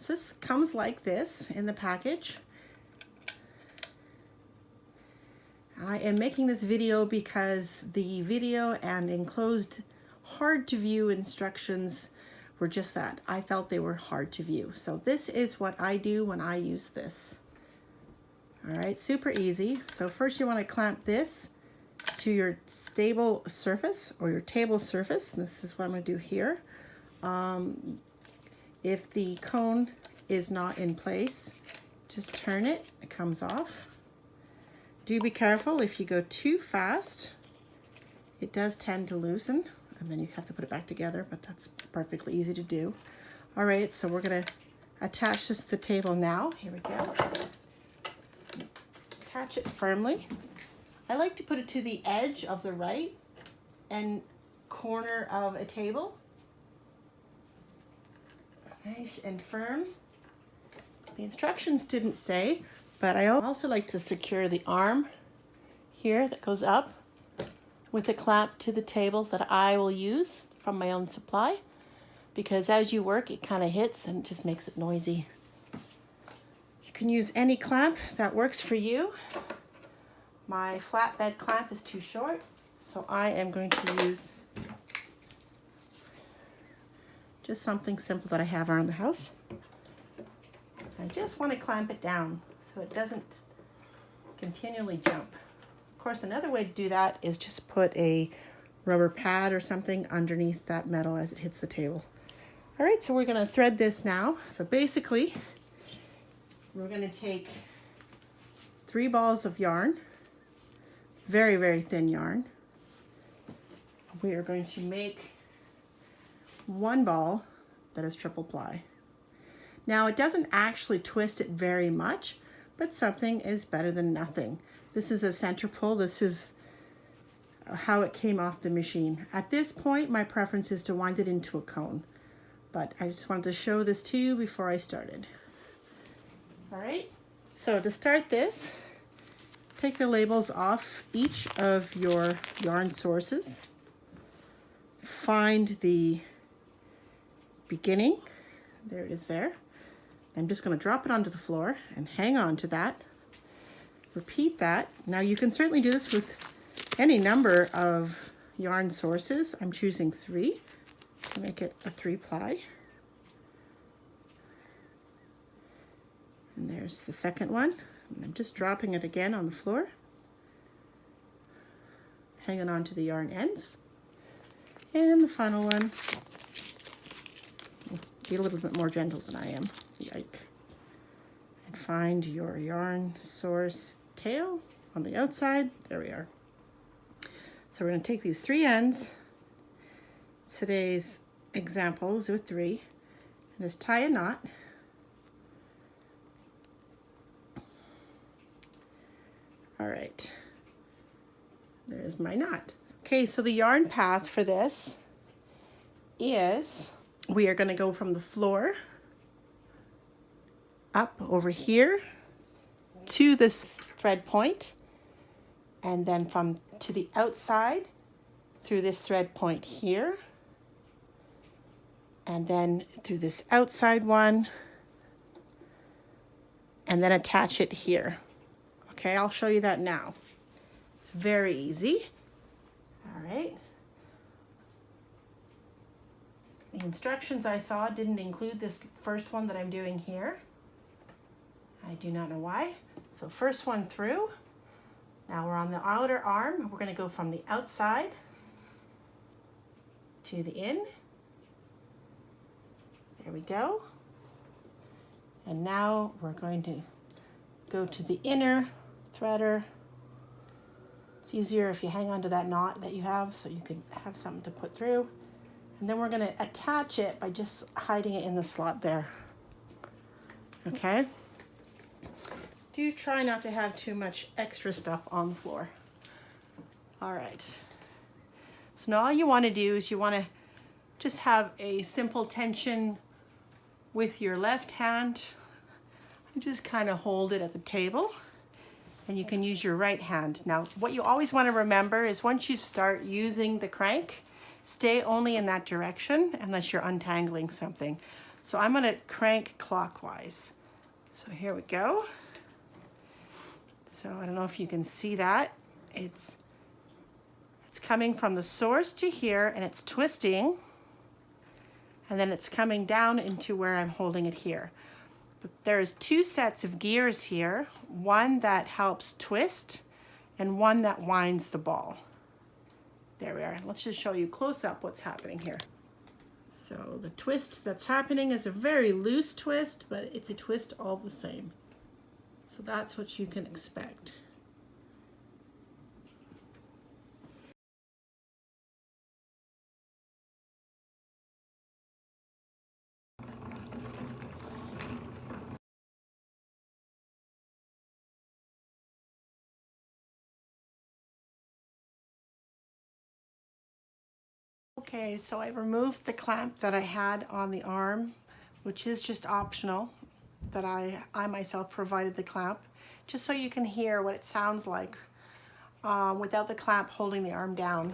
So this comes like this in the package. I am making this video because the video and enclosed hard to view instructions were just that. I felt they were hard to view. So this is what I do when I use this. All right, super easy. So first you want to clamp this to your stable surface or your table surface. This is what I'm going to do here. If the cone is not in place, just turn it, it comes off. Do be careful, if you go too fast, it does tend to loosen, and then you have to put it back together, but that's perfectly easy to do. All right, so we're gonna attach this to the table now. Here we go. Attach it firmly. I like to put it to the edge of the right and corner of a table. Nice and firm. The instructions didn't say, but I also like to secure the arm here that goes up with a clamp to the table that I will use from my own supply, because as you work it kind of hits and it just makes it noisy. You can use any clamp that works for you. My flatbed clamp is too short, so I am going to use just something simple that I have around the house. I just want to clamp it down so it doesn't continually jump. Of course, another way to do that is just put a rubber pad or something underneath that metal as it hits the table. All right, so we're going to thread this now. So basically, we're going to take 3 balls of yarn, very, very thin yarn. We are going to make 1 ball that is triple ply. Now it doesn't actually twist it very much, but something is better than nothing. This is a center pull. This is how it came off the machine. At this point, my preference is to wind it into a cone, but I just wanted to show this to you before I started. All right, so to start this, take the labels off each of your yarn sources. Find the beginning. There it is there. I'm just going to drop it onto the floor and hang on to that. Repeat that. Now you can certainly do this with any number of yarn sources. I'm choosing 3 to make it a 3-ply. And there's the second one. And I'm just dropping it again on the floor, hanging on to the yarn ends. And the final one, be a little bit more gentle than I am. Yike. And find your yarn source tail on the outside. There we are. So we're going to take these 3 ends, today's example is with 3, and just tie a knot. All right, there's my knot. Okay, so the yarn path for this is, we are going to go from the floor up over here to this thread point, and then from to the outside through this thread point here, and then through this outside one, and then attach it here. Okay, I'll show you that now. It's very easy. All right. The instructions I saw didn't include this first one that I'm doing here. I do not know why. So first one through. Now we're on the outer arm. We're going to go from the outside to the in. There we go. And now we're going to go to the inner threader. It's easier if you hang on to that knot that you have so you can have something to put through. And then we're going to attach it by just hiding it in the slot there. Okay? Do try not to have too much extra stuff on the floor. All right. So now all you want to do is you want to just have a simple tension with your left hand. You just kind of hold it at the table, and you can use your right hand. Now, what you always want to remember is once you start using the crank, stay only in that direction unless you're untangling something. So I'm going to crank clockwise. So here we go. So I don't know if you can see that. It's coming from the source to here, and it's twisting, and then it's coming down into where I'm holding it here. But there's two sets of gears here, one that helps twist and one that winds the ball. There we are. Let's just show you close up what's happening here. So the twist that's happening is a very loose twist, but it's a twist all the same. So that's what you can expect. Okay, so I removed the clamp that I had on the arm, which is just optional, that I myself provided the clamp, just so you can hear what it sounds like without the clamp holding the arm down.